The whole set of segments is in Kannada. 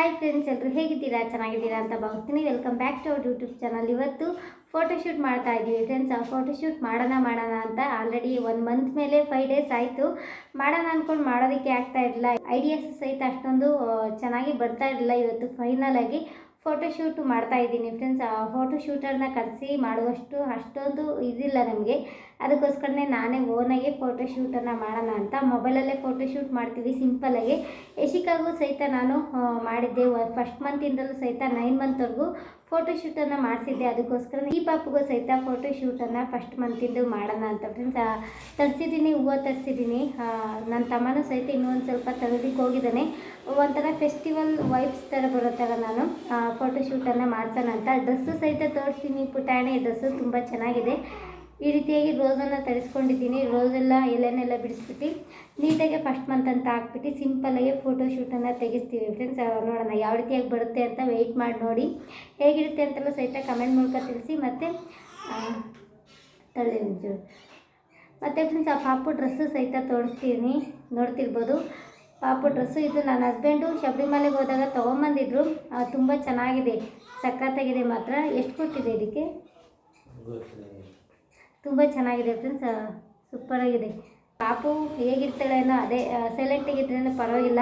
ಹಾಯ್ ಫ್ರೆಂಡ್ಸ್, ಎಲ್ಲರೂ ಹೇಗಿದ್ದೀರಾ? ಚೆನ್ನಾಗಿದ್ದೀರಾ ಅಂತ ಭಾವಿಸ್ತೀನಿ. Welcome back to our YouTube channel. ಇವತ್ತು ಫೋಟೋಶೂಟ್ ಮಾಡ್ತಾ ಇದ್ದೀವಿ ಫ್ರೆಂಡ್ಸ್. ಆ ಫೋಟೋಶೂಟ್ ಮಾಡೋಣ ಅಂತ ಆಲ್ರೆಡಿ 1 ಮಂತ್ ಮೇಲೆ 5 ಡೇಸ್ ಆಯಿತು. ಮಾಡೋಣ ಅಂದ್ಕೊಂಡು ಮಾಡೋದಕ್ಕೆ ಆಗ್ತಾ ಇರಲಿಲ್ಲ. ಐಡಿಯಾಸ್ ಸಹಿತ ಅಷ್ಟೊಂದು ಚೆನ್ನಾಗಿ ಬರ್ತಾ ಇರಲಿಲ್ಲ. ಇವತ್ತು ಫೈನಲ್ ಆಗಿ ಫೋಟೋಶೂಟ್ ಮಾಡ್ತಾ ಇದ್ದೀನಿ ಫ್ರೆಂಡ್ಸ್. ಆ ಫೋಟೋಶೂಟರ್ನ ಕರೆಸಿ ಮಾಡುವಷ್ಟು ಅಷ್ಟೊಂದು ಇದಿಲ್ಲ ನಮಗೆ. ಅದಕ್ಕೋಸ್ಕರನೇ ನಾನೇ ಓನಾಗಿ ಫೋಟೋಶೂಟನ್ನು ಮಾಡೋಣ ಅಂತ ಮೊಬೈಲಲ್ಲೇ ಫೋಟೋಶೂಟ್ ಮಾಡ್ತೀವಿ ಸಿಂಪಲ್ಲಾಗಿ. ಯಶಿಕಾಗೂ ಸಹಿತ ನಾನು ಮಾಡಿದ್ದೆ. ಫಸ್ಟ್ ಮಂತಿಂದಲೂ ಸಹಿತ 9 ಮಂತ್ವರೆಗೂ ಫೋಟೋಶೂಟನ್ನು ಮಾಡಿಸಿದ್ದೆ. ಅದಕ್ಕೋಸ್ಕರ ಈ ಪಾಪಗೂ ಸಹಿತ ಫೋಟೋಶೂಟನ್ನು ಫಸ್ಟ್ ಮಂತಿಂದು ಮಾಡೋಣ ಅಂತ ಫ್ರೆಂಡ್ಸ್ ತರಿಸಿದ್ದೀನಿ. ಹೂವು ತರಿಸಿದ್ದೀನಿ. ನನ್ನ ತಮ್ಮನೂ ಸಹಿತ ಇನ್ನೊಂದು ಸ್ವಲ್ಪ ತರೋದಕ್ಕೆ ಹೋಗಿದ್ದಾನೆ. ಒಂಥರ ಫೆಸ್ಟಿವಲ್ ವೈಬ್ಸ್ ಥರ ಬರೋ ಥರ ನಾನು ಫೋಟೋಶೂಟನ್ನು ಮಾಡ್ಸೋಣ ಅಂತ. ಡ್ರೆಸ್ಸು ಸಹಿತ ತೋರಿಸ್ತೀನಿ. ಪುಟಾಣಿ ಡ್ರೆಸ್ಸು ತುಂಬ ಚೆನ್ನಾಗಿದೆ. ಈ ರೀತಿಯಾಗಿ ರೋಸನ್ನು ತರಿಸ್ಕೊಂಡಿದ್ದೀನಿ. ರೋಸೆಲ್ಲ ಎಲೆನೆಲ್ಲ ಬಿಡಿಸ್ಬಿಟ್ಟು ನೀಟಾಗಿ ಫಸ್ಟ್ ಮಂತ್ ಅಂತ ಹಾಕ್ಬಿಟ್ಟು ಸಿಂಪಲ್ಲಾಗಿ ಫೋಟೋಶೂಟನ್ನು ತೆಗಿಸ್ತೀವಿ ಫ್ರೆಂಡ್ಸ್. ನೋಡೋಣ ಯಾವ ರೀತಿಯಾಗಿ ಬರುತ್ತೆ ಅಂತ ವೆಯ್ಟ್ ಮಾಡಿ ನೋಡಿ. ಹೇಗಿರುತ್ತೆ ಅಂತೆಲ್ಲ ಸಹಿತ ಕಮೆಂಟ್ ಮೂಲಕ ತಿಳಿಸಿ. ಮತ್ತು ತಳ್ಳಿ ಮತ್ತು ಫ್ರೆಂಡ್ಸ್ ಆ ಪಾಪು ಡ್ರೆಸ್ಸು ಸಹಿತ ತೋರಿಸ್ತೀನಿ. ನೋಡ್ತಿರ್ಬೋದು ಪಾಪು ಡ್ರೆಸ್ಸು. ಇದು ನನ್ನ ಹಸ್ಬೆಂಡು ಶಬರಿಮಲೆಗೆ ಹೋದಾಗ ತೊಗೊಂಬಂದಿದ್ರು. ತುಂಬ ಚೆನ್ನಾಗಿದೆ, ಸಖತ್ತಾಗಿದೆ ಮಾತ್ರ. ಎಷ್ಟು ಕೊಟ್ಟಿದೆ ಇದಕ್ಕೆ? ತುಂಬ ಚೆನ್ನಾಗಿದೆ ಫ್ರೆಂಡ್ಸ್, ಸೂಪರಾಗಿದೆ. ಪಾಪು ಹೇಗಿರ್ತಾಳೇನೋ ಅದೇ ಸೈಲೆಂಟಾಗಿದ್ರೇನೋ ಪರವಾಗಿಲ್ಲ.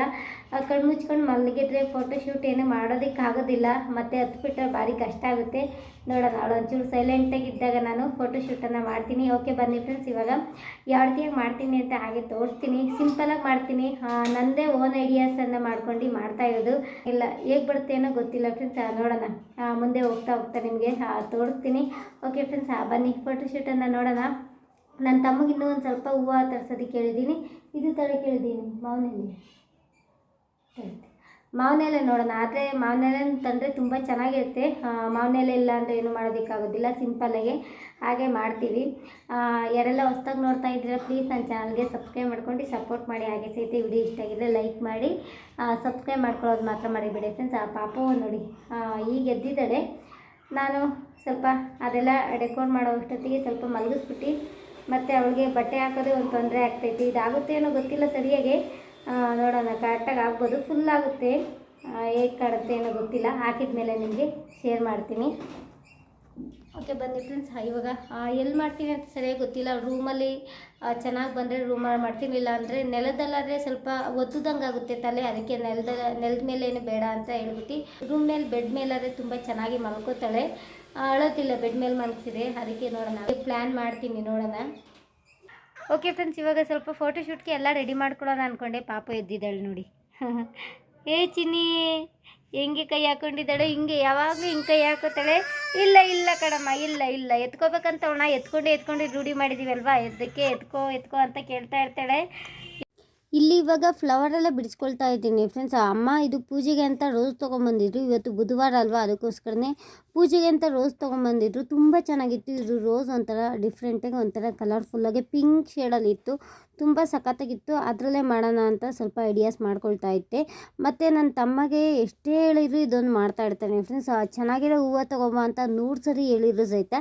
ಕಣ್ಣು ಮುಚ್ಕೊಂಡು ಮಲಗಿದ್ರೆ ಫೋಟೋಶೂಟ್ ಏನು ಮಾಡೋದಕ್ಕಾಗೋದಿಲ್ಲ. ಮತ್ತು ಹತ್ಬಿಟ್ರೆ ಭಾರಿ ಕಷ್ಟ ಆಗುತ್ತೆ. ನೋಡೋಣ, ಅವಳು ಒಂಚೂರು ಸೈಲೆಂಟಾಗಿದ್ದಾಗ ನಾನು ಫೋಟೋಶೂಟನ್ನು ಮಾಡ್ತೀನಿ. ಓಕೆ ಬನ್ನಿ ಫ್ರೆಂಡ್ಸ್, ಇವಾಗ ಯಾವ ರೀತಿಯಾಗಿ ಮಾಡ್ತೀನಿ ಅಂತ ಹಾಗೆ ತೋರಿಸ್ತೀನಿ. ಸಿಂಪಲಾಗಿ ಮಾಡ್ತೀನಿ. ನನ್ನದೇ ಓನ್ ಐಡಿಯಾಸನ್ನು ಮಾಡ್ಕೊಂಡು ಮಾಡ್ತಾ ಇರೋದು. ಇಲ್ಲ ಹೇಗೆ ಬರುತ್ತೆ ಏನೋ ಗೊತ್ತಿಲ್ಲ ಫ್ರೆಂಡ್ಸ್. ನೋಡೋಣ, ಮುಂದೆ ಹೋಗ್ತಾ ನಿಮಗೆ ತೋರಿಸ್ತೀನಿ. ಓಕೆ ಫ್ರೆಂಡ್ಸ್, ಬನ್ನಿ ಫೋಟೋಶೂಟನ್ನು ನೋಡೋಣ. ನನ್ನ ತಮ್ಮಗೆ ಇನ್ನೂ ಒಂದು ಸ್ವಲ್ಪ ಹೂವು ತರಿಸೋದಕ್ಕೆ ಹೇಳಿದ್ದೀನಿ. ಇದು ಥರ ಕೇಳಿದ್ದೀನಿ ಮಾವಿನೆಲೆ ನೋಡೋಣ. ಆದರೆ ಮಾವಿನೆಲೆ ತಂದರೆ ತುಂಬ ಚೆನ್ನಾಗಿರುತ್ತೆ. ಮಾವಿನೆಲೆ ಇಲ್ಲ ಅಂದರೆ ಏನು ಮಾಡೋದಕ್ಕಾಗೋದಿಲ್ಲ. ಸಿಂಪಲ್ಲಾಗಿ ಹಾಗೆ ಮಾಡ್ತೀವಿ. ಯಾರೆಲ್ಲ ಹೊಸ್ದಾಗಿ ನೋಡ್ತಾ ಇದ್ದೀರಾ ಪ್ಲೀಸ್ ನನ್ನ ಚಾನಲ್ಗೆ ಸಬ್ಸ್ಕ್ರೈಬ್ ಮಾಡ್ಕೊಂಡು ಸಪೋರ್ಟ್ ಮಾಡಿ. ಹಾಗೆ ಸಹಿತ ವಿಡಿಯೋ ಇಷ್ಟ ಆಗಿದ್ರೆ ಲೈಕ್ ಮಾಡಿ, ಸಬ್ಸ್ಕ್ರೈಬ್ ಮಾಡ್ಕೊಳ್ಳೋದು ಮಾತ್ರ ಮಾಡಿಬಿಡಿ ಫ್ರೆಂಡ್ಸ್. ಆ ಪಾಪು ನೋಡಿ ಈಗ ಎದ್ದಿದ್ದಾಳೆ. ನಾನು ಸ್ವಲ್ಪ ಅದೆಲ್ಲ ಡೆಕೋರ್ ಮಾಡೋ ಅಷ್ಟೊತ್ತಿಗೆ ಸ್ವಲ್ಪ ಮಲಗಿಸ್ಬಿಟ್ಟು ಮತ್ತು ಅವಳಿಗೆ ಬಟ್ಟೆ ಹಾಕೋದೇ ಒಂದು ತೊಂದರೆ ಆಗ್ತೈತಿ. ಇದಾಗುತ್ತೆ ಏನೋ ಗೊತ್ತಿಲ್ಲ ಸರಿಯಾಗಿ. ನೋಡೋಣ, ಕರೆಕ್ಟಾಗಿ ಆಗ್ಬೋದು. ಫುಲ್ ಆಗುತ್ತೆ, ಹೇಗೆ ಕಾಡುತ್ತೆ ಏನೋ ಗೊತ್ತಿಲ್ಲ. ಹಾಕಿದ ಮೇಲೆ ನಿಮಗೆ ಶೇರ್ ಮಾಡ್ತೀನಿ. ಓಕೆ ಬನ್ನಿ ಫ್ರೆಂಡ್ಸ್, ಇವಾಗ ಎಲ್ಲಿ ಮಾಡ್ತೀನಿ ಅಂತ ಸರಿಯಾಗಿ ಗೊತ್ತಿಲ್ಲ. ರೂಮಲ್ಲಿ ಚೆನ್ನಾಗಿ ಬಂದರೆ ರೂಮಲ್ಲಿ ಮಾಡ್ತೀನಿ. ಇಲ್ಲ ಅಂದರೆ ನೆಲದಲ್ಲಾದರೆ ಸ್ವಲ್ಪ ಒತ್ತುದಂಗೆ ಆಗುತ್ತೆ ತಲೆ. ಅದಕ್ಕೆ ನೆಲದ ಮೇಲೆ ಏನು ಬೇಡ ಅಂತ ಹೇಳ್ಬಿಟ್ಟು ರೂಮ್ ಮೇಲೆ ಬೆಡ್ ಮೇಲಾದರೆ ತುಂಬ ಚೆನ್ನಾಗಿ ಮಲ್ಕೋತಾಳೆ. ಅಳೋತಿಲ್ಲ ಬೆಡ್ ಮೇಲೆ ಮಲಗಿಸಿದೆ. ಅದಕ್ಕೆ ನೋಡೋಣ, ಪ್ಲ್ಯಾನ್ ಮಾಡ್ತೀನಿ, ನೋಡೋಣ. ಓಕೆ ಫ್ರೆಂಡ್ಸ್, ಇವಾಗ ಸ್ವಲ್ಪ ಫೋಟೋಶೂಟ್ಗೆ ಎಲ್ಲ ರೆಡಿ ಮಾಡ್ಕೊಳ್ಳೋಣ ಅಂದ್ಕೊಂಡೆ. ಪಾಪು ಎದ್ದಿದ್ದಾಳೆ ನೋಡಿ. ಏ ಚಿನ್ನಿ ಹೆಂಗೆ ಕೈ ಹಾಕ್ಕೊಂಡಿದ್ದಾಳೆ, ಹಿಂಗೆ ಯಾವಾಗಲೂ ಹಿಂಗೆ ಕೈ ಹಾಕೋತಾಳೆ. ಇಲ್ಲ ಕಣಮ್ಮ, ಇಲ್ಲ ಎತ್ಕೋಬೇಕಂತ ಎತ್ಕೊಂಡು ರೂಢಿ ಮಾಡಿದ್ದೀವಲ್ವಾ, ಅದಕ್ಕೆ ಎತ್ಕೋ ಅಂತ ಕೇಳ್ತಾ ಇರ್ತಾಳೆ. ಇಲ್ಲಿ ಇವಾಗ ಫ್ಲವರೆಲ್ಲ ಬಿಡಿಸ್ಕೊಳ್ತಾ ಇದ್ದೀನಿ ಫ್ರೆಂಡ್ಸ್. ಅಮ್ಮ ಇದು ಪೂಜೆಗೆ ಅಂತ ರೋಸ್ ತೊಗೊಂಬಂದಿದ್ರು. ಇವತ್ತು ಬುಧವಾರ ಅಲ್ವಾ, ಅದಕ್ಕೋಸ್ಕರನೇ ಪೂಜೆಗೆ ಅಂತ ರೋಸ್ ತೊಗೊಂಬಂದಿದ್ರು. ತುಂಬ ಚೆನ್ನಾಗಿತ್ತು. ಇದು ರೋಸ್ ಒಂಥರ ಡಿಫ್ರೆಂಟಾಗಿ ಒಂಥರ ಕಲರ್ಫುಲ್ಲಾಗಿ ಪಿಂಕ್ ಶೇಡಲ್ಲಿ ಇತ್ತು. ತುಂಬ ಸಖತ್ತಾಗಿತ್ತು. ಅದರಲ್ಲೇ ಮಾಡೋಣ ಅಂತ ಸ್ವಲ್ಪ ಐಡಿಯಾಸ್ ಮಾಡ್ಕೊಳ್ತಾ ಇದ್ದೆ. ಮತ್ತು ನನ್ನ ತಮ್ಮಗೆ ಎಷ್ಟೇ ಹೇಳಿದ್ರು ಇದೊಂದು ಮಾಡ್ತಾ ಇರ್ತಾನೆ ಫ್ರೆಂಡ್ಸ್. ಚೆನ್ನಾಗಿರೋ ಹೂವು ತೊಗೊಂಬ ಅಂತ 100 ಸರಿ ಹೇಳಿದ್ರು ಸಹಿತ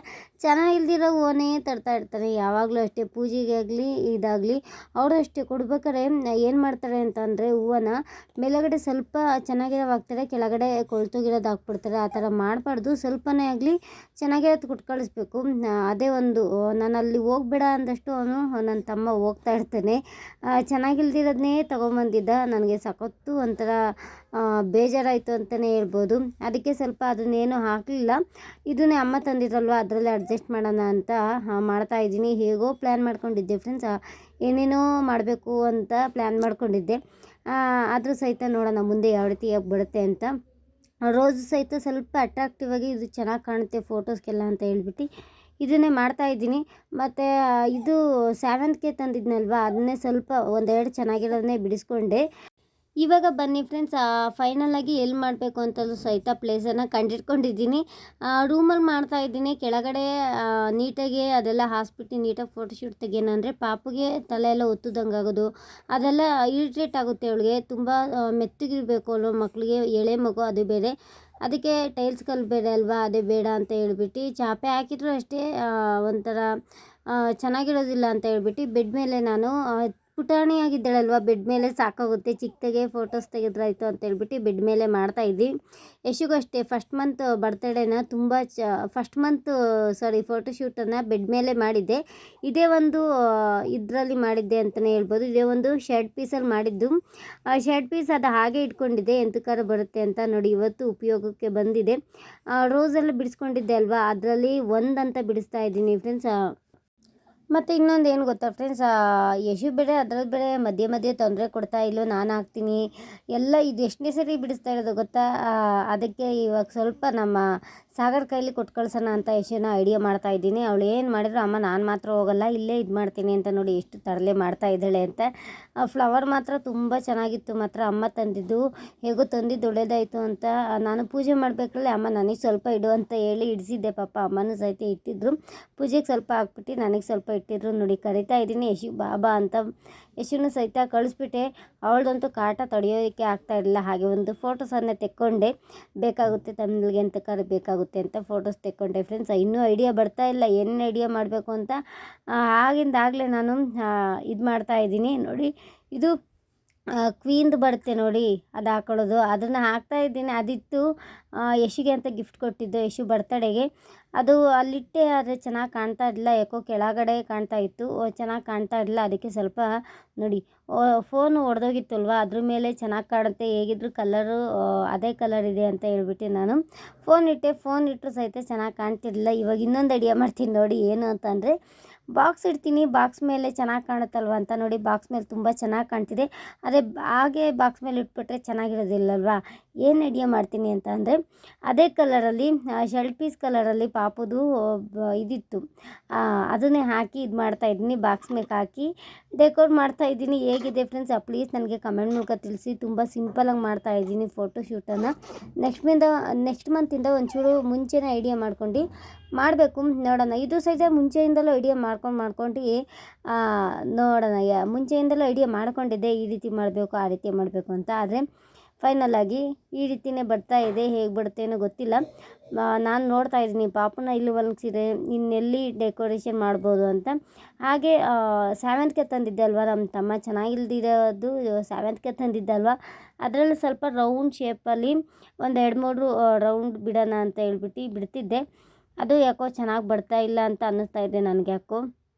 ಚೆನ್ನಾಗಿಲ್ದಿರೋ ಹೂವನ್ನೇ ತರ್ತಾ ಇರ್ತಾರೆ. ಯಾವಾಗಲೂ ಅಷ್ಟೇ, ಪೂಜೆಗೆ ಆಗಲಿ ಇದಾಗಲಿ ಅವರು ಅಷ್ಟೇ. ಕೊಡ್ಬೇಕಾದ್ರೆ ಏನು ಮಾಡ್ತಾರೆ ಅಂತಂದರೆ ಹೂವನ್ನ ಮೇಲುಗಡೆ ಸ್ವಲ್ಪ ಚೆನ್ನಾಗಿರೋದು ಹಾಕ್ತಾರೆ, ಕೆಳಗಡೆ ಕೊಳ್ತೋಗಿರೋದು ಹಾಕ್ಬಿಡ್ತಾರೆ. ಆ ಥರ ಮಾಡಬಾರ್ದು. ಸ್ವಲ್ಪನೇ ಆಗಲಿ ಚೆನ್ನಾಗಿರೋದು ಕೊಟ್ಟು ಕಳಿಸ್ಬೇಕು. ಅದೇ ಒಂದು ನಾನು ಅಲ್ಲಿ ಹೋಗ್ಬೇಡ ಅಂದಷ್ಟು ಅವನು ನನ್ನ ತಮ್ಮ ಹೋಗ್ತಾ ಇರ್ತಾನೆ. ಚೆನ್ನಾಗಿಲ್ದಿರೋದನ್ನೇ ತೊಗೊಂಬಂದಿದ್ದ. ನನಗೆ ಸಖತ್ತು ಒಂಥರ ಬೇಜಾರಾಯಿತು ಅಂತಲೇ ಹೇಳ್ಬೋದು. ಅದಕ್ಕೆ ಸ್ವಲ್ಪ ಅದನ್ನೇನು ಹಾಕಲಿಲ್ಲ. ಇದನ್ನೇ ಅಮ್ಮ ತಂದಿದ್ರಲ್ವ ಅದರಲ್ಲೇ ಅಡ್ಜಸ್ಟ್ ಮಾಡೋಣ ಅಂತ ಮಾಡ್ತಾಯಿದ್ದೀನಿ. ಹೇಗೋ ಪ್ಲ್ಯಾನ್ ಮಾಡ್ಕೊಂಡಿದ್ದೆ ಫ್ರೆಂಡ್ಸ್. ಏನೇನೋ ಮಾಡಬೇಕು ಅಂತ ಪ್ಲ್ಯಾನ್ ಮಾಡ್ಕೊಂಡಿದ್ದೆ. ಆದರೂ ಸಹಿತ ನೋಡೋಣ ಮುಂದೆ ಯಾವ ರೀತಿಯಾಗಿ ಬರುತ್ತೆ ಅಂತ. ರೋಸ್ ಸಹಿತ ಸ್ವಲ್ಪ ಅಟ್ರಾಕ್ಟಿವ್ ಆಗಿ ಇದು ಚೆನ್ನಾಗಿ ಕಾಣುತ್ತೆ ಫೋಟೋಸ್ಗೆಲ್ಲ ಅಂತ ಹೇಳ್ಬಿಟ್ಟು ಇದನ್ನೇ ಮಾಡ್ತಾಯಿದ್ದೀನಿ. ಮತ್ತು ಇದು ಸೇವಂತಿಗೆ ತಂದಿದ್ನಲ್ವ, ಅದನ್ನೇ ಸ್ವಲ್ಪ 1-2 ಚೆನ್ನಾಗಿರೋದನ್ನೇ ಬಿಡಿಸ್ಕೊಂಡೆ. ಇವಾಗ ಬನ್ನಿ ಫ್ರೆಂಡ್ಸ್, ಫೈನಲಾಗಿ ಎಲ್ಲಿ ಮಾಡಬೇಕು ಅಂತಲೂ ಸಹಿತ ಪ್ಲೇಸನ್ನು ಕಂಡಿಡ್ಕೊಂಡಿದ್ದೀನಿ. ರೂಮಲ್ಲಿ ಮಾಡ್ತಾಯಿದ್ದೀನಿ. ಕೆಳಗಡೆ ನೀಟಾಗಿ ಅದೆಲ್ಲ ಹಾಸ್ಬಿಟ್ಟು ನೀಟಾಗಿ ಫೋಟೋಶೂಟ್ ತೆಗಿಯೋಣ ಅಂದರೆ ಪಾಪುಗೆ ತಲೆ ಎಲ್ಲ ಒತ್ತುದಂಗೆ ಆಗೋದು, ಅದೆಲ್ಲ ಇರಿಟೇಟ್ ಆಗುತ್ತೆ ಅವಳಿಗೆ. ತುಂಬ ಮೆತ್ತಗಿರಬೇಕು ಅಲ್ವ ಮಕ್ಕಳಿಗೆ, ಎಳೆ ಮಗು ಅದು ಬೇರೆ. ಅದಕ್ಕೆ ಟೈಲ್ಸ್ ಕಲ್ಲು ಬೇರೆ ಅಲ್ವಾ, ಅದೇ ಬೇಡ ಅಂತ ಹೇಳ್ಬಿಟ್ಟು ಚಾಪೆ ಹಾಕಿದ್ರು ಅಷ್ಟೇ ಒಂಥರ ಚೆನ್ನಾಗಿರೋದಿಲ್ಲ ಅಂತ ಹೇಳ್ಬಿಟ್ಟು ಬೆಡ್ ಮೇಲೆ ನಾನು ಪುಟಾಣಿಯಾಗಿದ್ದಾಳಲ್ವ, ಬೆಡ್ ಮೇಲೆ ಸಾಕಾಗುತ್ತೆ, ಚಿಕ್ಕದಾಗೆ ಫೋಟೋಸ್ ತೆಗೆದ್ರಾಯ್ತು ಅಂತ ಹೇಳ್ಬಿಟ್ಟು ಬೆಡ್ ಮೇಲೆ ಮಾಡ್ತಾಯಿದ್ವಿ. ಯಶಿಗೂ ಅಷ್ಟೇ ಫಸ್ಟ್ ಮಂತ್ ಬರ್ತಡೇನ ಫಸ್ಟ್ ಮಂತ್ ಫೋಟೋಶೂಟನ್ನು ಬೆಡ್ ಮೇಲೆ ಮಾಡಿದ್ದೆ. ಇದೇ ಒಂದು ಇದರಲ್ಲಿ ಮಾಡಿದ್ದೆ ಅಂತಲೇ ಹೇಳ್ಬೋದು. ಇದೇ ಒಂದು ಶರ್ಟ್ ಪೀಸಲ್ಲಿ ಮಾಡಿದ್ದು. ಶರ್ಟ್ ಪೀಸ್ ಅದು ಹಾಗೆ ಇಟ್ಕೊಂಡಿದ್ದೆ, ಎಂತಕ್ಕಾರ ಬರುತ್ತೆ ಅಂತ ನೋಡಿ ಇವತ್ತು ಉಪಯೋಗಕ್ಕೆ ಬಂದಿದೆ. ರೋಸೆಲ್ಲ ಬಿಡಿಸ್ಕೊಂಡಿದ್ದೆ ಅಲ್ವಾ, ಅದರಲ್ಲಿ ಒಂದಂತ ಬಿಡಿಸ್ತಾ ಇದ್ದೀನಿ ಫ್ರೆಂಡ್ಸ್. ಮತ್ತು ಇನ್ನೊಂದು ಏನು ಗೊತ್ತಾ ಫ್ರೆಂಡ್ಸ್, ಯಶು ಬೇರೆ ಅದ್ರಲ್ಲಿ ಬೇರೆ ಮಧ್ಯೆ ಮಧ್ಯೆ ತೊಂದರೆ ಕೊಡ್ತಾ ಇಲ್ಲೋ ನಾನು ಹಾಕ್ತೀನಿ ಎಲ್ಲ, ಇದು ಎಷ್ಟನೇ ಸರಿ ಬಿಡಿಸ್ತಾ ಇರೋದು ಗೊತ್ತಾ. ಅದಕ್ಕೆ ಇವಾಗ ಸ್ವಲ್ಪ ನಮ್ಮ ಸಾಗರ್ ಕೈಲಿ ಕೊಟ್ಟು ಕಳ್ಸೋಣ ಅಂತ ಯಶುನ ಐಡಿಯಾ ಮಾಡ್ತಾ ಇದ್ದೀನಿ. ಅವಳು ಏನು ಮಾಡಿದ್ರು ಅಮ್ಮ ನಾನು ಮಾತ್ರ ಹೋಗಲ್ಲ ಇಲ್ಲೇ ಇದು ಮಾಡ್ತೀನಿ ಅಂತ, ನೋಡಿ ಎಷ್ಟು ತರಲೆ ಮಾಡ್ತಾ ಇದ್ದಾಳೆ ಅಂತ. ಫ್ಲವರ್ ಮಾತ್ರ ತುಂಬ ಚೆನ್ನಾಗಿತ್ತು ಮಾತ್ರ, ಅಮ್ಮ ತಂದಿದ್ದು ಹೇಗೋ ತಂದಿದ್ದು ಒಳ್ಳೇದಾಯಿತು ಅಂತ. ನಾನು ಪೂಜೆ ಮಾಡಬೇಕಲ್ಲ ಅಮ್ಮ ನನಗೆ ಸ್ವಲ್ಪ ಇಡು ಅಂತ ಹೇಳಿ ಇಡಿಸಿದ್ದೆ, ಪಾಪ ಅಮ್ಮನೂ ಸಹಿತ ಇಟ್ಟಿದ್ರು. ಪೂಜೆಗೆ ಸ್ವಲ್ಪ ಹಾಕ್ಬಿಟ್ಟು ನನಗೆ ಸ್ವಲ್ಪ ಇಟ್ಟಿದ್ರು. ನೋಡಿ ಕರಿತಾ ಇದ್ದೀನಿ ಯಶು ಬಾಬಾ ಅಂತ. ಯಶುನು ಸಹಿತ ಕಳಿಸ್ಬಿಟ್ಟೆ. ಅವಳದಂತೂ ಕಾಟ ತಡೆಯೋದಕ್ಕೆ ಆಗ್ತಾ ಇರಲಿಲ್ಲ. ಹಾಗೆ ಒಂದು ಫೋಟೋಸನ್ನು ತೆಕ್ಕೊಂಡೆ, ಬೇಕಾಗುತ್ತೆ ತಮಿಳಿಗೆ ಅಂತ ಬೇಕಾಗುತ್ತೆ ಅಂತ ಫೋಟೋಸ್ ತೆಕ್ಕೊಂಡೆ ಫ್ರೆಂಡ್ಸ್. ಇನ್ನೂ ಐಡಿಯಾ ಬರ್ತಾ ಇಲ್ಲ ಏನೇನು ಐಡಿಯಾ ಮಾಡಬೇಕು ಅಂತ. ಆಗಿಂದಾಗಲೇ ನಾನು ಇದು ಮಾಡ್ತಾ ಇದ್ದೀನಿ ನೋಡಿ. ಇದು ಕ್ವೀನ್ದು ಬರುತ್ತೆ ನೋಡಿ, ಅದು ಹಾಕೊಳ್ಳೋದು, ಅದನ್ನು ಹಾಕ್ತಾ ಇದ್ದೀನಿ. ಅದಿತ್ತು ಯಶಿಗೆ ಅಂತ ಗಿಫ್ಟ್ ಕೊಟ್ಟಿದ್ದು ಯಶು ಬರ್ತಡೆಗೆ. ಅದು ಅಲ್ಲಿಟ್ಟೆ, ಆದರೆ ಚೆನ್ನಾಗಿ ಕಾಣ್ತಾ ಇರಲಿಲ್ಲ, ಯಾಕೋ ಕೆಳಗಡೆ ಕಾಣ್ತಾ ಇತ್ತು, ಚೆನ್ನಾಗಿ ಕಾಣ್ತಾ ಇರಲಿಲ್ಲ. ಅದಕ್ಕೆ ಸ್ವಲ್ಪ ನೋಡಿ ಫೋನು ಒಡೆದೋಗಿತ್ತು ಅಲ್ವಾ, ಅದ್ರ ಮೇಲೆ ಚೆನ್ನಾಗಿ ಕಾಣುತ್ತೆ, ಹೇಗಿದ್ರು ಕಲರು ಅದೇ ಕಲರ್ ಇದೆ ಅಂತ ಹೇಳ್ಬಿಟ್ಟು ನಾನು ಫೋನ್ ಇಟ್ಟರು ಸಹಿತ ಚೆನ್ನಾಗಿ ಕಾಣ್ತಿರಲಿಲ್ಲ. ಇವಾಗ ಇನ್ನೊಂದು ಐಡಿಯಾ ಮಾಡ್ತೀನಿ ನೋಡಿ, ಏನು ಅಂತಂದರೆ ಬಾಕ್ಸ್ ಇಡ್ತೀನಿ, ಬಾಕ್ಸ್ ಮೇಲೆ ಚೆನ್ನಾಗಿ ಕಾಣುತ್ತಲ್ವ ಅಂತ ನೋಡಿ ಬಾಕ್ಸ್ ಮೇಲೆ ತುಂಬ ಚೆನ್ನಾಗಿ ಕಾಣ್ತಿದೆ. ಅದೇ ಹಾಗೆ ಬಾಕ್ಸ್ ಮೇಲೆ ಇಟ್ಬಿಟ್ರೆ ಚೆನ್ನಾಗಿರೋದಿಲ್ಲಲ್ವಾ. ಏನು ಐಡಿಯಾ ಮಾಡ್ತೀನಿ ಅಂತ ಅಂದರೆ ಅದೇ ಕಲರಲ್ಲಿ ಶರ್ಟ್ ಪೀಸ್ ಕಲರಲ್ಲಿ ಪಾಪುದು ಇದಿತ್ತು, ಅದನ್ನೇ ಹಾಕಿ ಇದು ಮಾಡ್ತಾಯಿದ್ದೀನಿ, ಬಾಕ್ಸ್ ಮೇಲೆ ಹಾಕಿ ಡೆಕೋರ್ ಮಾಡ್ತಾಯಿದ್ದೀನಿ. ಹೇಗಿದೆ ಫ್ರೆಂಡ್ಸ್ ಪ್ಲೀಸ್ ನನಗೆ ಕಮೆಂಟ್ ಮೂಲಕ ತಿಳಿಸಿ. ತುಂಬ ಸಿಂಪಲಾಗಿ ಮಾಡ್ತಾಯಿದ್ದೀನಿ ಫೋಟೋಶೂಟನ್ನು. ನೆಕ್ಸ್ಟ್ ಮಂತಿಂದ ಒಂಚೂರು ಮುಂಚೆನೇ ಐಡಿಯಾ ಮಾಡ್ಕೊಂಡು ಮಾಡಬೇಕು, ನೋಡೋಣ. ಇದು ಸಹಿತ ಮುಂಚೆಯಿಂದಲೂ ಐಡಿಯಾ ಮಾಡ್ಕೊಂಡು ನೋಡೋಣ. ಮುಂಚೆಯಿಂದಲೂ ಐಡಿಯಾ ಮಾಡ್ಕೊಂಡಿದ್ದೆ, ಈ ರೀತಿ ಮಾಡಬೇಕು ಆ ರೀತಿ ಮಾಡಬೇಕು ಅಂತ. ಆದರೆ ಫೈನಲ್ ಆಗಿ ಈ ರೀತಿಯೇ ಬರ್ತಾ ಇದೆ. ಹೇಗೆ ಬರುತ್ತೇನೋ ಗೊತ್ತಿಲ್ಲ. ನಾನು ನೋಡ್ತಾ ಇದ್ದೀನಿ ಪಾಪನ ಇಲ್ಲಿ ಒಣಗಿಸಿದೆ, ಇನ್ನೆಲ್ಲಿ ಡೆಕೋರೇಷನ್ ಮಾಡ್ಬೋದು ಅಂತ. ಹಾಗೆ ಸೇವಂತಿಗೆ ತಂದಿದ್ದೆ ಅಲ್ವಾ ನಮ್ಮ ತಮ್ಮ, ಚೆನ್ನಾಗಿಲ್ದಿರೋದು ಸೇವಂತಿಗೆ ತಂದಿದ್ದೆ ಅಲ್ವಾ, ಅದರಲ್ಲಿ ಸ್ವಲ್ಪ ರೌಂಡ್ ಶೇಪಲ್ಲಿ ಒಂದು 2-3 ರೌಂಡ್ ಬಿಡೋಣ ಅಂತ ಹೇಳ್ಬಿಟ್ಟು ಬಿಡ್ತಿದ್ದೆ. ಅದು ಯಾಕೋ ಚೆನ್ನಾಗಿ ಬರ್ತಾ ಇಲ್ಲ ಅಂತ ಅನ್ನಿಸ್ತಾ ಇದೆ ನನಗೆ ಯಾಕೋ.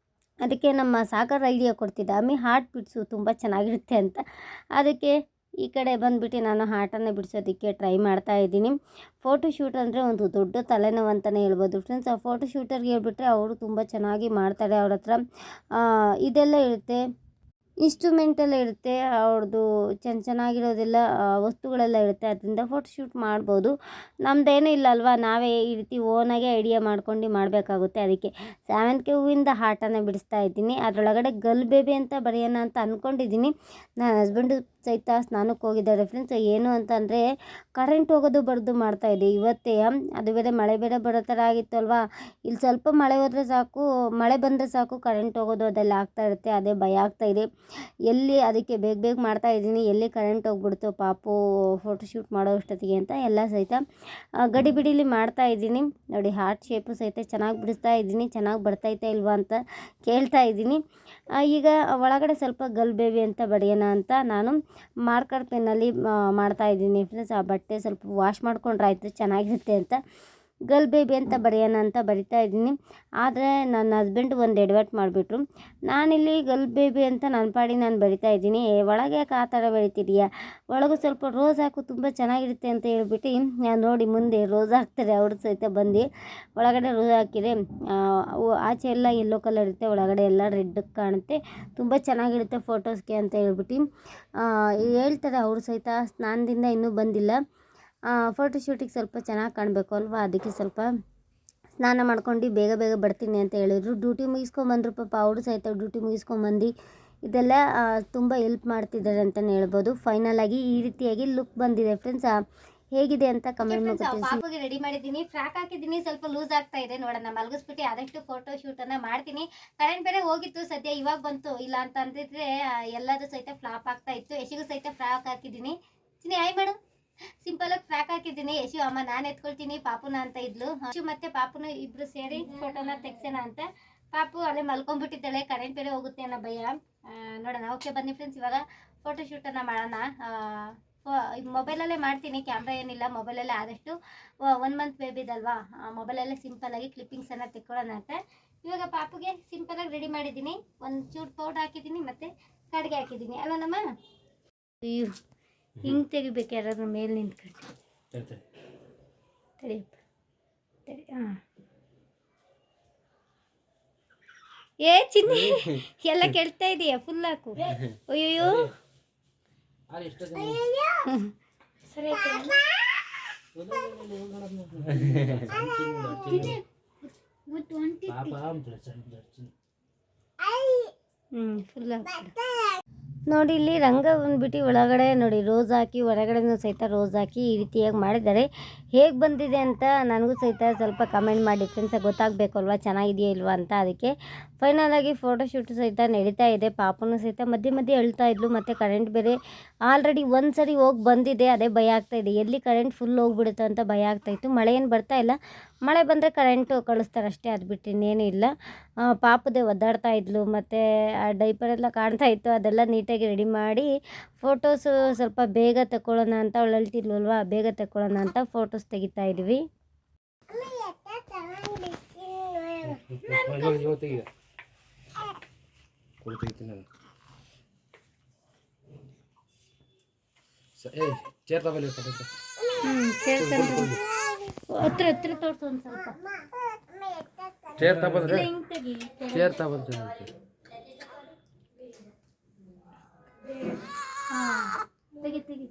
ಅದಕ್ಕೆ ನಮ್ಮ ಸಾಗರ್ ಐಡಿಯಾ ಕೊಡ್ತಿದ್ದ, ಅಮ್ಮಿ ಹಾರ್ಟ್ ಬಿಡಿಸು ತುಂಬ ಚೆನ್ನಾಗಿರುತ್ತೆ ಅಂತ. ಅದಕ್ಕೆ ಈ ಕಡೆ ಬಂದುಬಿಟ್ಟು ನಾನು ಹಾರ್ಟನ್ನು ಬಿಡಿಸೋದಕ್ಕೆ ಟ್ರೈ ಮಾಡ್ತಾ ಇದ್ದೀನಿ. ಫೋಟೋಶೂಟ್ ಅಂದರೆ ಒಂದು ದೊಡ್ಡ ತಲೆನೋವು ಅಂತಲೇ ಹೇಳ್ಬೋದು ಫ್ರೆಂಡ್ಸ್. ಆ ಫೋಟೋಶೂಟರ್ಗೆ ಹೇಳ್ಬಿಟ್ರೆ ಅವರು ತುಂಬ ಚೆನ್ನಾಗಿ ಮಾಡ್ತಾರೆ. ಅವ್ರ ಹತ್ರ ಇದೆಲ್ಲ ಇರುತ್ತೆ, ಇನ್ಸ್ಟ್ರೂಮೆಂಟೆಲ್ಲ ಇರುತ್ತೆ, ಅವ್ರದ್ದು ಚೆನ್ನಾಗಿರೋದೆಲ್ಲ ವಸ್ತುಗಳೆಲ್ಲ ಇರುತ್ತೆ. ಅದರಿಂದ ಫೋಟೋಶೂಟ್ ಮಾಡ್ಬೋದು. ನಮ್ಮದೇನೂ ಇಲ್ಲ ಅಲ್ವಾ, ನಾವೇ ಈ ರೀತಿ ಓನಾಗೆ ಐಡಿಯಾ ಮಾಡ್ಕೊಂಡು ಮಾಡಬೇಕಾಗುತ್ತೆ. ಅದಕ್ಕೆ ಸೇವಂತಿಗೆ ಹೂವಿಂದ ಹಾರ್ಟನ್ನು ಬಿಡಿಸ್ತಾ ಇದ್ದೀನಿ. ಅದರೊಳಗಡೆ ಗರ್ಲ್ ಬೇಬಿ ಅಂತ ಬರೆಯೋಣ ಅಂತ ಅಂದ್ಕೊಂಡಿದ್ದೀನಿ. ನನ್ನ ಹಸ್ಬೆಂಡು ಸಹಿತ ಸ್ನಾನಕ್ಕೆ ಹೋಗಿದ್ದಾರೆ ಫ್ರೆಂಡ್ಸ್. ಏನು ಅಂತಂದರೆ ಕರೆಂಟ್ ಹೋಗೋದು ಬರೋದು ಮಾಡ್ತಾಯಿದೆ ಇವತ್ತೇ. ಅದು ಬೇರೆ ಮಳೆ ಬೇರೆ ಬರೋ ಥರ ಆಗಿತ್ತು ಅಲ್ವಾ. ಇಲ್ಲಿ ಸ್ವಲ್ಪ ಮಳೆ ಹೋದರೆ ಸಾಕು, ಮಳೆ ಬಂದರೆ ಸಾಕು ಕರೆಂಟ್ ಹೋಗೋದು ಅದೆಲ್ಲ ಆಗ್ತಾಯಿರುತ್ತೆ. ಅದೇ ಭಯ ಆಗ್ತಾಯಿದೆ. ಅದಕ್ಕೆ ಬೇಗ ಮಾಡ್ತಾಯಿದ್ದೀನಿ, ಎಲ್ಲಿ ಕರೆಂಟ್ ಹೋಗ್ಬಿಡ್ತು ಪಾಪು ಫೋಟೋಶೂಟ್ ಮಾಡೋ ಅಷ್ಟೊತ್ತಿಗೆ ಅಂತ ಎಲ್ಲ ಸಹಿತ ಗಡಿಬಿಡಿಲಿ ಮಾಡ್ತಾಯಿದ್ದೀನಿ. ನೋಡಿ ಹಾರ್ಟ್ ಶೇಪು ಸಹಿತ ಚೆನ್ನಾಗಿ ಬಿಡಿಸ್ತಾ ಇದ್ದೀನಿ. ಚೆನ್ನಾಗಿ ಬರ್ತೈತೆ ಇಲ್ವಾ ಅಂತ ಕೇಳ್ತಾ ಇದ್ದೀನಿ. ಈಗ ಒಳಗಡೆ ಸ್ವಲ್ಪ ಗರ್ಲ್ ಬೇಬಿ ಅಂತ ಬರೆಯೋಣ ಅಂತ ನಾನು ಮಾರ್ಕರ್ ಪೆನ್ನಲ್ಲಿ ಮಾಡ್ತಾಯಿದ್ದೀನಿ ಫ್ರೆಂಡ್ಸ್. ಆ ಬಟ್ಟೆ ಸ್ವಲ್ಪ ವಾಶ್ ಮಾಡ್ಕೊಂಡ್ರೆ ಆಯಿತು, ಚೆನ್ನಾಗಿರುತ್ತೆ ಅಂತ ಗರ್ಲ್ ಬೇಬಿ ಅಂತ ಬರೆಯೋಣ ಅಂತ ಬರಿತಾ ಇದ್ದೀನಿ. ಆದರೆ ನನ್ನ ಹಸ್ಬೆಂಡ್ ಒಂದು ಎಡವಟ್ಟು ಮಾಡಿಬಿಟ್ರು. ನಾನಿಲ್ಲಿ ಗರ್ಲ್ ಬೇಬಿ ಅಂತ ನನ್ನ ಪಾಡಿ ನಾನು ಬರಿತಾ ಇದ್ದೀನಿ, ಒಳಗೆ ಯಾಕೆ ಆ ಥರ ಬರಿತಿದೀಯಾ, ಒಳಗೂ ಸ್ವಲ್ಪ ರೋಸ್ ಹಾಕು ತುಂಬ ಚೆನ್ನಾಗಿರುತ್ತೆ ಅಂತ ಹೇಳ್ಬಿಟ್ಟು ನೋಡಿ ಮುಂದೆ ರೋಸ್ ಹಾಕ್ತಾರೆ ಅವರು ಸಹಿತ ಬಂದು. ಒಳಗಡೆ ರೋಸ್ ಹಾಕಿದರೆ ಆಚೆ ಎಲ್ಲ ಯೆಲ್ಲೋ ಕಲರ್ ಇರುತ್ತೆ, ಒಳಗಡೆ ಎಲ್ಲ ರೆಡ್ ಕಾಣುತ್ತೆ, ತುಂಬ ಚೆನ್ನಾಗಿರುತ್ತೆ ಫೋಟೋಸ್ಗೆ ಅಂತ ಹೇಳ್ಬಿಟ್ಟು ಹೇಳ್ತಾರೆ ಅವರು ಸಹಿತ. ಸ್ನಾನದಿಂದ ಇನ್ನೂ ಬಂದಿಲ್ಲ, ಫೋಟೋಶೂಟಿಗೆ ಸ್ವಲ್ಪ ಚೆನ್ನಾಗಿ ಕಾಣಬೇಕು ಅಲ್ವಾ, ಅದಕ್ಕೆ ಸ್ವಲ್ಪ ಸ್ನಾನ ಮಾಡ್ಕೊಂಡು ಬೇಗ ಬರ್ತೀನಿ ಅಂತ ಹೇಳಿದರು. ಡ್ಯೂಟಿ ಮುಗಿಸ್ಕೊಂಬಂದರು ಪಾಪ ಅವರು ಸಹಿತ. ಡ್ಯೂಟಿ ಮುಗಿಸ್ಕೊಂಬಂದು ಇದೆಲ್ಲ ತುಂಬ ಹೆಲ್ಪ್ ಮಾಡ್ತಿದ್ದಾರೆ ಅಂತಲೇ ಹೇಳ್ಬೋದು. ಫೈನಲ್ ಆಗಿ ಈ ರೀತಿಯಾಗಿ ಲುಕ್ ಬಂದಿದೆ ಫ್ರೆಂಡ್ಸ್. ಹೇಗಿದೆ ಅಂತ ಕಮೆಂಟ್ ಮಾಡಿ. ಪಾಪುಗೆ ರೆಡಿ ಮಾಡಿದ್ದೀನಿ, ಫ್ರಾಕ್ ಹಾಕಿದ್ದೀನಿ, ಸ್ವಲ್ಪ ಲೂಸ್ ಆಗ್ತಾ ಇದೆ, ನೋಡೋಣ ಮಲಗಿಸ್ಬಿಟ್ಟು ಆದಷ್ಟು ಫೋಟೋ ಶೂಟನ್ನು ಮಾಡ್ತೀನಿ. ಕರೆಂಟ್ ಬೇರೆ ಹೋಗಿತ್ತು, ಸದ್ಯ ಇವಾಗ ಬಂತು. ಇಲ್ಲ ಅಂತ ಅಂದಿದ್ರೆ ಎಲ್ಲದೂ ಸಹಿತ ಫ್ಲಾಪ್ ಆಗ್ತಾ ಇತ್ತು. ಯಶಿಗೂ ಸಹಿತ ಫ್ರಾಕ್ ಹಾಕಿದ್ದೀನಿ. ಆಯ್ ಮಾಡು, ಸಿಂಪಲಾಗಿ ಫ್ರಾಕ್ ಹಾಕಿದ್ದೀನಿ. ಯಶು ಅಮ್ಮ ನಾನು ಎತ್ಕೊಳ್ತೀನಿ ಪಾಪುನ ಅಂತ ಇದ್ಲು. ಯಶು ಮತ್ತೆ ಪಾಪುನ ಇಬ್ರು ಸೇರಿ ಫೋಟೋನ ತೆಗ್ಸೋಣ ಅಂತ ಪಾಪು ಅಲ್ಲೇ ಮಲ್ಕೊಂಡ್ಬಿಟ್ಟಿದ್ದಾಳೆ, ಕರೆಂಟ್ ಬೇರೆ ಹೋಗುತ್ತೆ ಅನ್ನೋ ಭಯ. ನೋಡೋಣ. ಓಕೆ ಬನ್ನಿ ಫ್ರೆಂಡ್ಸ್, ಇವಾಗ ಫೋಟೋಶೂಟನ್ನು ಮಾಡೋಣ. ಮೊಬೈಲಲ್ಲೇ ಮಾಡ್ತೀನಿ, ಕ್ಯಾಮ್ರಾ ಏನಿಲ್ಲ, ಮೊಬೈಲಲ್ಲೇ ಆದಷ್ಟು 1 ಮಂತ್ ಬೇಬಿದಲ್ವಾ, ಮೊಬೈಲಲ್ಲೇ ಸಿಂಪಲ್ಲಾಗಿ ಕ್ಲಿಪ್ಪಿಂಗ್ಸನ್ನು ತೆಕ್ಕೊಳ್ಳೋಣ ಅಂತ. ಇವಾಗ ಪಾಪುಗೆ ಸಿಂಪಲಾಗಿ ರೆಡಿ ಮಾಡಿದ್ದೀನಿ. ಒಂದು ಚೂರು ಪೌಡ್ರ್ ಹಾಕಿದ್ದೀನಿ ಮತ್ತು ಕಡ್ಗೆ ಹಾಕಿದ್ದೀನಿ ಅಲ್ವಾ ನಮ್ಮ. ಅಯ್ಯೋ ಹಿಂಗೆ ತೆಗಿಬೇಕು, ಯಾರಾದ್ರೂ ಮೇಲೆ ನಿಂತ್ಕೊಂಡು. ತಡಿಯಪ್ಪ ತಡಿ. ಹಾಂ ಏ ಚಿನ್ನಿ ಎಲ್ಲ ಕೆಳ್ತಾ ಇದೆಯಾ, ಫುಲ್ ಹಾಕು. ಅಯ್ಯೋ ಸರಿ ಫುಲ್ ಹಾಕು. ನೋಡಿ ಇಲ್ಲಿ ರಂಗ ಬಂದ್ಬಿಟ್ಟು ಒಳಗಡೆ ನೋಡಿ ರೋಸ್ ಹಾಕಿ, ಹೊರಗಡೆನೂ ಸಹಿತ ರೋಸ್ ಹಾಕಿ ಈ ರೀತಿಯಾಗಿ ಮಾಡಿದ್ದಾರೆ. ಹೇಗೆ ಬಂದಿದೆ ಅಂತ ನನಗೂ ಸಹಿತ ಸ್ವಲ್ಪ ಕಮೆಂಟ್ ಮಾಡಿ ಫ್ರೆಂಡ್ಸ್, ಗೊತ್ತಾಗಬೇಕು ಅಲ್ವಾ ಚೆನ್ನಾಗಿದೆಯಾ ಇಲ್ವಾ ಅಂತ. ಅದಕ್ಕೆ ಫೈನಲಾಗಿ ಫೋಟೋಶೂಟ್ ಸಹಿತ ನಡೀತಾ ಇದೆ. ಪಾಪನೂ ಸಹಿತ ಮಧ್ಯೆ ಮಧ್ಯೆ ಅಳ್ತಾ ಇದ್ಲು. ಮತ್ತು ಕರೆಂಟ್ ಬೇರೆ ಆಲ್ರೆಡಿ ಒಂದು ಸರಿ ಹೋಗಿ ಬಂದಿದೆ, ಅದೇ ಭಯ ಆಗ್ತಾಯಿದೆ, ಎಲ್ಲಿ ಕರೆಂಟ್ ಫುಲ್ ಹೋಗ್ಬಿಡುತ್ತೆ ಅಂತ ಭಯ ಆಗ್ತಾಯಿತ್ತು. ಮಳೆ ಏನು ಬರ್ತಾ ಇಲ್ಲ, ಮಳೆ ಬಂದರೆ ಕರೆಂಟು ಕಳಿಸ್ತಾರೆ ಅಷ್ಟೇ, ಅದು ಬಿಟ್ಟು ಇನ್ನೇನು ಇಲ್ಲ. ಪಾಪದೇ ಒದ್ದಾಡ್ತಾ ಇದ್ಲು, ಮತ್ತು ಆ ಡೈಪರೆಲ್ಲ ಕಾಣ್ತಾ ಇತ್ತು, ಅದೆಲ್ಲ ನೀಟಾಗಿ ರೆಡಿ ಮಾಡಿ ಫೋಟೋಸು ಸ್ವಲ್ಪ ಬೇಗ ತಗೊಳ್ಳೋಣ ಅಂತ. ಅವಳು ಅಳ್ತಿದ್ಲು ಅಲ್ವಾ, ಬೇಗ ತಗೊಳ್ಳೋಣ ಅಂತ ಫೋಟೋಸ್ ತೆಗಿತಾ ಇದ್ವಿ. ಹತ್ರ ಹತ್ರ ತೋರ್ಸು ಒಂದು ಸ್ವಲ್ಪ. ಚೇರ್ ತಗೊಂಡ್ರೆ ಚೇರ್ ತಗೊಂಡ್ರೆ ತೆಗಿ ತೆಗಿ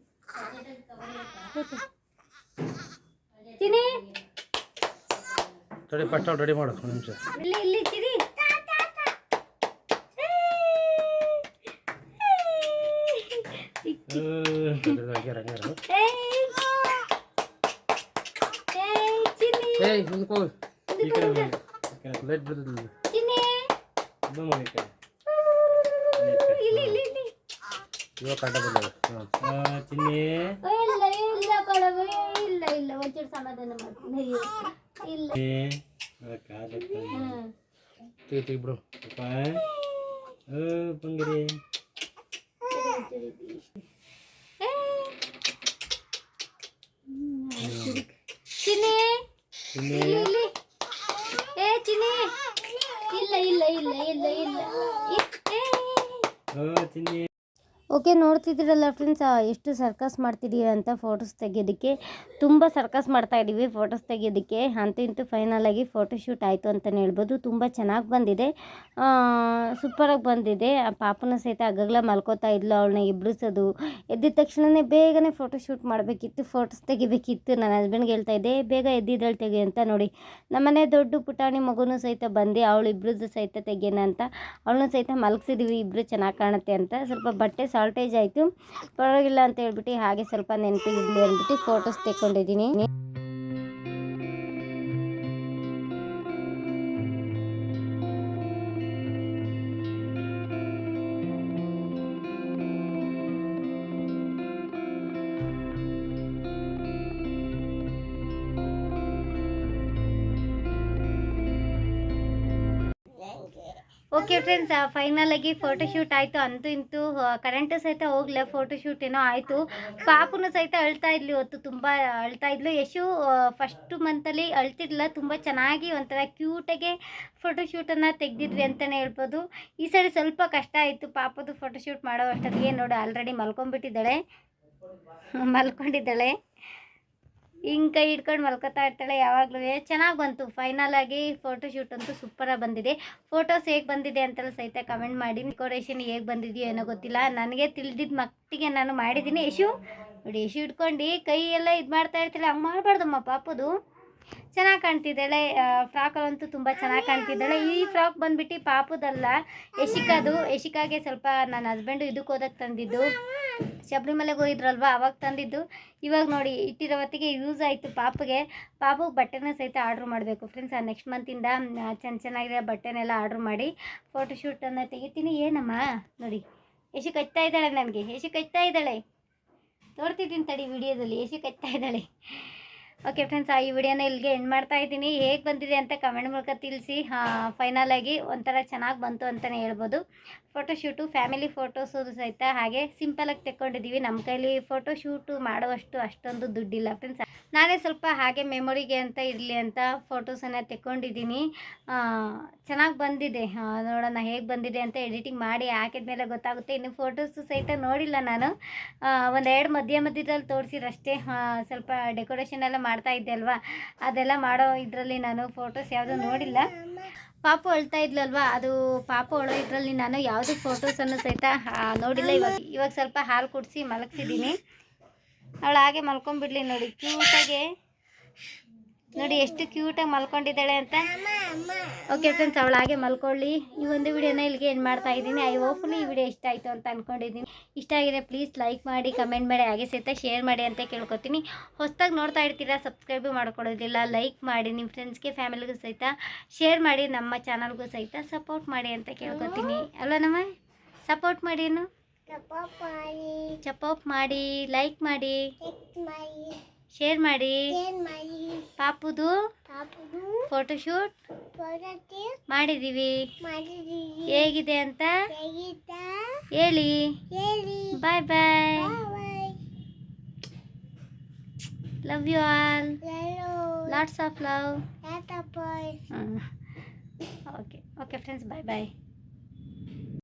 ಚಿನಿ ತಡಿ, ಫಸ್ಟ್ ರೆಡಿ ಮಾಡು ಒಂದು ನಿಮಿಷ. ಇಲ್ಲಿ ಇಲ್ಲಿ ಚಿನಿ ಏಯ್ ನಿಂತ್ಕೋ, ಈ ಕಡೆ ಲೈಟ್ ಬರ್ತದೆ. ಚಿನಿ ಇಲ್ಲಿ ಇಲ್ಲಿ ಇಲ್ಲಿ ಇವಾಗ ಕಾಟ ಬರ್ತದೆ. ಚಿನ್ನಿ ಇಲ್ಲ ಇಲ್ಲ ಕಳವ, ಇಲ್ಲ ಇಲ್ಲ ಒಂಚೂರು ಸಮಾಧಾನ ಮಾಡ್ತೀನಿ. ಇಲ್ಲ ತೆಗಿ ಬಿಡು ಬಂಗಿರಿ. ಚಿನಿ ಇಲ್ಲಿ ಏ ಚಿನಿ ಇಲ್ಲ ಇಲ್ಲ ಇಲ್ಲ ಇಲ್ಲ ಇಲ್ಲ. ಚಿನ್ನಿ ಓಕೆ, ನೋಡ್ತಿದ್ದೀರಲ್ಲ ಫ್ರೆಂಡ್ಸ್, ಎಷ್ಟು ಸರ್ಕಸ್ ಮಾಡ್ತಿದ್ದೀರ ಅಂತ ಫೋಟೋಸ್ ತೆಗಿಯೋದಕ್ಕೆ. ತುಂಬ ಸರ್ಕಸ್ ಮಾಡ್ತಾಯಿದ್ದೀವಿ ಫೋಟೋಸ್ ತೆಗಿಯೋದಕ್ಕೆ. ಅಂತೂ ಇಂತೂ ಫೈನಲಾಗಿ ಫೋಟೋಶೂಟ್ ಆಯಿತು ಅಂತಲೇ ಹೇಳ್ಬೋದು. ತುಂಬ ಚೆನ್ನಾಗಿ ಬಂದಿದೆ, ಸೂಪರಾಗಿ ಬಂದಿದೆ. ಆ ಪಾಪನ ಸಹಿತ ಆಗಾಗಲೇ ಮಲ್ಕೋತಾ ಇದ್ಲು, ಅವಳನ್ನ ಎಬ್ಬಿಸೋದು. ಎದ್ದಿದ ತಕ್ಷಣವೇ ಬೇಗನೆ ಫೋಟೋಶೂಟ್ ಮಾಡಬೇಕಿತ್ತು, ಫೋಟೋಸ್ ತೆಗಿಬೇಕಿತ್ತು. ನನ್ನ ಹಸ್ಬೆಂಡ್ಗೆ ಹೇಳ್ತಾ ಇದ್ದೆ, ಬೇಗ ಎದ್ದಿದ್ದಳು ತೆಗಿ ಅಂತ. ನೋಡಿ ನಮ್ಮನೆ ದೊಡ್ಡ ಪುಟಾಣಿ ಮಗುನೂ ಸಹಿತ ಬಂದು ಅವಳು ಇಬ್ಬರದ್ದು ಸಹಿತ ತೆಗಿಯೋಣ ಅಂತ ಅವಳನ್ನೂ ಸಹಿತ ಮಲಗಿಸಿದ್ವಿ. ಇಬ್ಬರು ಚೆನ್ನಾಗಿ ಕಾಣುತ್ತೆ ಅಂತ. ಸ್ವಲ್ಪ ಬಟ್ಟೆ ಶಾರ್ಟೇಜ್ ಆಯಿತು, ಪರವಾಗಿಲ್ಲ ಅಂತ ಹೇಳ್ಬಿಟ್ಟು ಹಾಗೆ ಸ್ವಲ್ಪ ನೆನಪಿರಲಿ ಅಂದ್ಬಿಟ್ಟು ಫೋಟೋಸ್ ತೆಕ್ಕೊಂಡಿದ್ದೀನಿ. ಓಕೆ ಫ್ರೆಂಡ್ಸ್, ಫೈನಲಾಗಿ ಫೋಟೋಶೂಟ್ ಆಯಿತು. ಅಂತೂ ಇಂತೂ ಕರೆಂಟು ಸಹಿತ ಹೋಗಲ್ಲ, ಫೋಟೋಶೂಟ್ ಏನೋ ಆಯಿತು. ಪಾಪುನು ಸಹಿತ ಅಳ್ತಾ ಇದ್ಲು, ಇವತ್ತು ತುಂಬ ಅಳ್ತಾ ಇದ್ಲು. ಯಶು ಫಸ್ಟು ಮಂತಲ್ಲಿ ಅಳ್ತಿದ್ಲ, ತುಂಬ ಚೆನ್ನಾಗಿ ಒಂಥರ ಕ್ಯೂಟಾಗೆ ಫೋಟೋಶೂಟನ್ನು ತೆಗೆದಿದ್ವಿ ಅಂತಲೇ ಹೇಳ್ಬೋದು. ಈ ಸರಿ ಸ್ವಲ್ಪ ಕಷ್ಟ ಆಯಿತು ಪಾಪದು ಫೋಟೋಶೂಟ್ ಮಾಡೋ ಅಷ್ಟೊತ್ತಿಗೆ. ನೋಡಿ ಆಲ್ರೆಡಿ ಮಲ್ಕೊಂಡಿದ್ದಾಳೆ, ಹಿಂಗೆ ಕೈ ಹಿಡ್ಕೊಂಡು ಮಲ್ಕೋತಾ ಇರ್ತಾಳೆ ಯಾವಾಗಲೂ. ಚೆನ್ನಾಗಿ ಬಂತು. ಫೈನಲಾಗಿ ಫೋಟೋಶೂಟ್ ಅಂತೂ ಸೂಪರಾಗಿ ಬಂದಿದೆ. ಫೋಟೋಸ್ ಹೇಗೆ ಬಂದಿದೆ ಅಂತೆಲ್ಲ ಸಹಿತ ಕಮೆಂಟ್ ಮಾಡಿ. ಡೆಕೋರೇಷನ್ ಹೇಗೆ ಬಂದಿದೆಯೋ ಏನೋ ಗೊತ್ತಿಲ್ಲ, ನನಗೆ ತಿಳಿದಿದ್ದ ಮಟ್ಟಿಗೆ ನಾನು ಮಾಡಿದ್ದೀನಿ. ಯಶು ನೋಡಿ, ಯಶು ಹಿಡ್ಕೊಂಡು ಕೈ ಎಲ್ಲ ಇದು ಮಾಡ್ತಾ ಇರ್ತಾಳೆ, ಹಂಗೆ ಮಾಡಬಾರ್ದಮ್ಮ. ಪಾಪದು ಚೆನ್ನಾಗಿ ಕಾಣ್ತಿದ್ದಾಳೆ, ಫ್ರಾಕಲ್ಲಂತೂ ತುಂಬ ಚೆನ್ನಾಗಿ ಕಾಣ್ತಿದ್ದಾಳೆ. ಈ ಫ್ರಾಕ್ ಬಂದುಬಿಟ್ಟು ಪಾಪದಲ್ಲ, ಯಶಿಕಾಗೆ ಸ್ವಲ್ಪ ನನ್ನ ಹಸ್ಬೆಂಡು ಇದಕ್ಕೆ ಹೋದಕ್ಕೆ ತಂದಿದ್ದು, ಶಬರಿಮಲೆಗೆ ಹೋಗಿದ್ರಲ್ವ ಅವಾಗ ತಂದಿದ್ದು. ಇವಾಗ ನೋಡಿ ಇಟ್ಟಿರೋ ಹೊತ್ತಿಗೆ ಯೂಸ್ ಆಯಿತು ಪಾಪುಗೆ ಬಟ್ಟೆನ ಸಹಿತ ಆರ್ಡ್ರ್ ಮಾಡಬೇಕು ಫ್ರೆಂಡ್ಸ್. ನೆಕ್ಸ್ಟ್ ಮಂತಿಂದ ಚೆನ್ನಾಗಿರೋ ಬಟ್ಟೆನೆಲ್ಲ ಆರ್ಡ್ರ್ ಮಾಡಿ ಫೋಟೋಶೂಟನ್ನು ತೆಗಿತೀನಿ. ಏನಮ್ಮ ನೋಡಿ ಯಶು ಕಚ್ತಾ ಇದ್ದಾಳೆ, ನನಗೆ ಯಶು ಕಚ್ತಾ ಇದ್ದಾಳೆ, ತೋರ್ತಿದ್ದೀನಿ ತಡಿ ವಿಡಿಯೋದಲ್ಲಿ. ಯಶು ಕಚ್ತಾ ಇದ್ದಾಳೆ. ಓಕೆ ಫ್ರೆಂಡ್ಸ್, ಈ ವಿಡಿಯೋನ ಇಲ್ಲಿಗೆ ಎಂಡ್ ಮಾಡ್ತಾ ಇದ್ದೀನಿ. ಹೇಗೆ ಬಂದಿದೆ ಅಂತ ಕಮೆಂಟ್ ಮೂಲಕ ತಿಳಿಸಿ. ಫೈನಲಾಗಿ ಒಂಥರ ಚೆನ್ನಾಗಿ ಬಂತು ಅಂತಲೇ ಹೇಳ್ಬೋದು. ಫೋಟೋಶೂಟು ಫ್ಯಾಮಿಲಿ ಫೋಟೋಸು ಸಹಿತ ಹಾಗೆ ಸಿಂಪಲಾಗಿ ತೆಕ್ಕೊಂಡಿದ್ದೀವಿ. ನಮ್ಮ ಕೈಲಿ ಫೋಟೋಶೂಟು ಮಾಡುವಷ್ಟು ಅಷ್ಟೊಂದು ದುಡ್ಡಿಲ್ಲ ಫ್ರೆಂಡ್ಸ್. ನಾನೇ ಸ್ವಲ್ಪ ಹಾಗೆ ಮೆಮೊರಿಗೆ ಅಂತ ಇರಲಿ ಅಂತ ಫೋಟೋಸನ್ನು ತೆಕ್ಕೊಂಡಿದ್ದೀನಿ. ಚೆನ್ನಾಗಿ ಬಂದಿದೆ. ನೋಡೋಣ ಹೇಗೆ ಬಂದಿದೆ ಅಂತ ಎಡಿಟಿಂಗ್ ಮಾಡಿ ಹಾಕಿದ ಮೇಲೆ ಗೊತ್ತಾಗುತ್ತೆ. ಇನ್ನು ಫೋಟೋಸು ಸಹಿತ ನೋಡಿಲ್ಲ ನಾನು. ಒಂದೆರಡು ಮಧ್ಯದಲ್ಲಿ ತೋರಿಸಿರಷ್ಟೇ. ಸ್ವಲ್ಪ ಡೆಕೋರೇಷನ್ ಎಲ್ಲ ಮಾಡ್ತಾ ಇದ್ದೆ ಅಲ್ವಾ, ಅದೆಲ್ಲ ಮಾಡೋ ಇದರಲ್ಲಿ ನಾನು ಫೋಟೋಸ್ ಯಾವುದೂ ನೋಡಿಲ್ಲ. ಪಾಪು ಅಳ್ತಾ ಇದ್ಲಲ್ವಾ, ಅದು ಪಾಪು ಅಳೋ ಇದರಲ್ಲಿ ನಾನು ಯಾವುದೇ ಫೋಟೋಸನ್ನು ಸಹಿತ ನೋಡಿಲ್ಲ. ಇವಾಗ ಸ್ವಲ್ಪ ಹಾಲು ಕುಡಿಸಿ ಮಲಗಿಸಿದ್ದೀನಿ. ಅವಳು ಹಾಗೆ ಮಲ್ಕೊಂಡ್ಬಿಡ್ಲಿ ನೋಡಿ, ಕ್ಯೂಟಾಗೆ ನೋಡಿ ಎಷ್ಟು ಕ್ಯೂಟಾಗಿ ಮಲ್ಕೊಂಡಿದ್ದಾಳೆ ಅಂತ. ಓಕೆ ಫ್ರೆಂಡ್ಸ್, ಅವಳು ಹಾಗೆ ಮಲ್ಕೊಳ್ಳಿ. ಈ ಒಂದು ವಿಡಿಯೋನ ಇಲ್ಲಿಗೆ ಏನು ಮಾಡ್ತಾ ಇದ್ದೀನಿ. ಹೋಪ್ಫುಲಿ ಈ ವಿಡಿಯೋ ಇಷ್ಟ ಆಯಿತು ಅಂತ ಅಂದ್ಕೊಂಡಿದ್ದೀನಿ. ಇಷ್ಟ ಆಗಿದೆ ಪ್ಲೀಸ್ ಲೈಕ್ ಮಾಡಿ, ಕಮೆಂಟ್ ಮಾಡಿ, ಹಾಗೆ ಸಹಿತ ಶೇರ್ ಮಾಡಿ ಅಂತ ಕೇಳ್ಕೊತೀನಿ. ಹೊಸದಾಗಿ ನೋಡ್ತಾ ಇರ್ತೀರಾ, ಸಬ್ಸ್ಕ್ರೈಬು ಮಾಡ್ಕೊಳ್ಳೋದಿಲ್ಲ, ಲೈಕ್ ಮಾಡಿ, ನಿಮ್ಮ ಫ್ರೆಂಡ್ಸ್ಗೆ ಫ್ಯಾಮಿಲಿಗೂ ಸಹಿತ ಶೇರ್ ಮಾಡಿ, ನಮ್ಮ ಚಾನಲ್ಗೂ ಸಹಿತ ಸಪೋರ್ಟ್ ಮಾಡಿ ಅಂತ ಕೇಳ್ಕೊತೀನಿ. ಅಲ್ಲ ನಮ್ಮ ಸಪೋರ್ಟ್ ಮಾಡಿ, ಏನು ಸಪೋರ್ಟ್ ಮಾಡಿ, ಲೈಕ್ ಮಾಡಿ, ಶೇರ್ ಮಾಡಿ. ಪಾಪುದು ಫೋಟೋಶೂಟ್ ಮಾಡಿದ್ದೀವಿ, ಹೇಗಿದೆ ಅಂತ ಹೇಳಿ. Bye bye, love you all, lots of love. Okay friends, bye bye.